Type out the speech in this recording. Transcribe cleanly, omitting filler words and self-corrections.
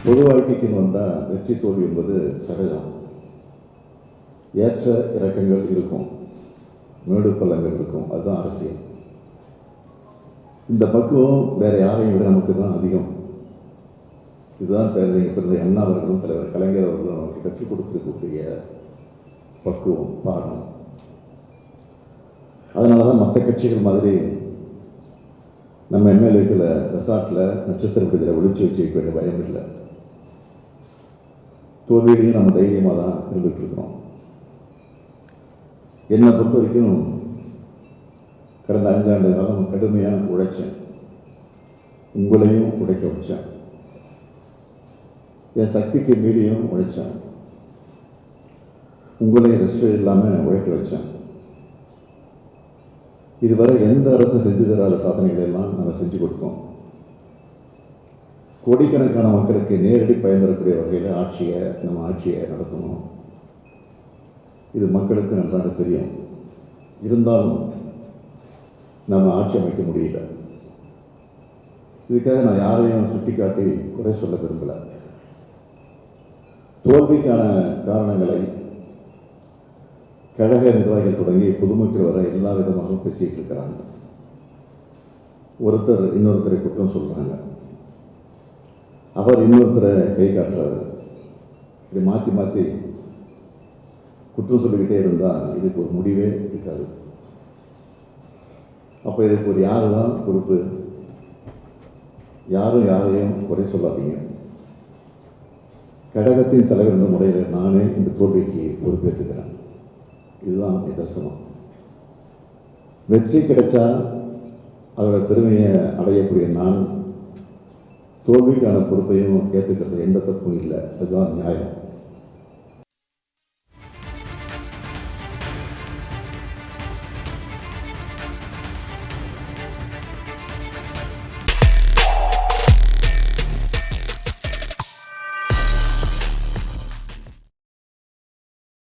பொது வாழ்க்கைக்குன்னு வந்தால் வெற்றி தோல்வி என்பது சகஜம். ஏற்ற இறக்கங்கள் இருக்கும், மேடு பள்ளங்கள் இருக்கும். அதுதான் அரசியல். இந்த பக்குவம் வேறு யாரையும் விட நமக்கு தான் அதிகம். இதுதான் பிறந்த அண்ணா அவர்களும் தலைவர் கலைஞர் அவர்களும் நமக்கு கற்றுக் கொடுத்துருக்கக்கூடிய பக்குவம், பாடம். அதனால தான் மற்ற கட்சிகள் மாதிரி நம்ம எம்எல்ஏக்களை ரெசார்ட்டில் நட்சத்திர விடுதலை ஒழிச்சு வச்சு வைக்க வேண்டிய பயம் இல்லை. தோல்வியிலையும் நம்ம தைரியமாக தான் இருந்துகிட்டு இருக்கிறோம். என்னை பொறுத்த வரைக்கும் கடந்த 5 ஆண்டு காலம் கடுமையாக உழைச்சேன், உங்களையும் உழைக்க வச்சேன், என் சக்திக்கு மீறியும் உழைச்சேன், உங்களையும் ரெஸ்ட் இல்லாமல் உழைக்க வச்சேன். இதுவரை எந்த அரசு செஞ்சு தராத சாதனைகளை எல்லாம் நாங்கள் செஞ்சு கொடுத்தோம். கோடிக்கணக்கான மக்களுக்கு நேரடி பயன் தரக்கூடிய வகையில் நம்ம ஆட்சியை நடத்தணும். இது மக்களுக்கு நன்றாக தெரியும். இருந்தாலும் நம்ம ஆட்சி அமைக்க முடியல. இதுக்காக நான் யாரையும் சுட்டிக்காட்டி குறை சொல்ல விரும்பலை. தோல்விக்கான காரணங்களை கழக நிர்வாகிகள் தொடங்கி பொதுமக்கள் வர எல்லா விதமாகவும் பேசிகிட்டு இருக்கிறாங்க. ஒருத்தர் இன்னொருத்தரை குற்றம் சொல்கிறாங்க, அவர் இன்னொருத்தரை கை காட்டுறாரு. இப்படி மாற்றி மாற்றி குற்றம் சொல்லிக்கிட்டே இருந்தால் இதுக்கு ஒரு முடிவே இருக்காது. அப்போ இதுக்கு ஒரு யார் தான் பொறுப்பு? யாரும் யாரையும் குறை சொல்லாதீங்க. கழகத்தின் தலைவர் என்ற முறையில் நானே இந்த தோல்விக்கு பொறுப்பேற்றுக்கிறேன். இதுதான் நிதர்சனம். வெற்றி கிடைச்சா அதோட பெருமையை அடையக்கூடிய நான் தோல்விக்கான பொறுப்பையும் ஏற்றுக்கிறது எந்த தப்பும் இல்லை. அதுதான் நியாயம்.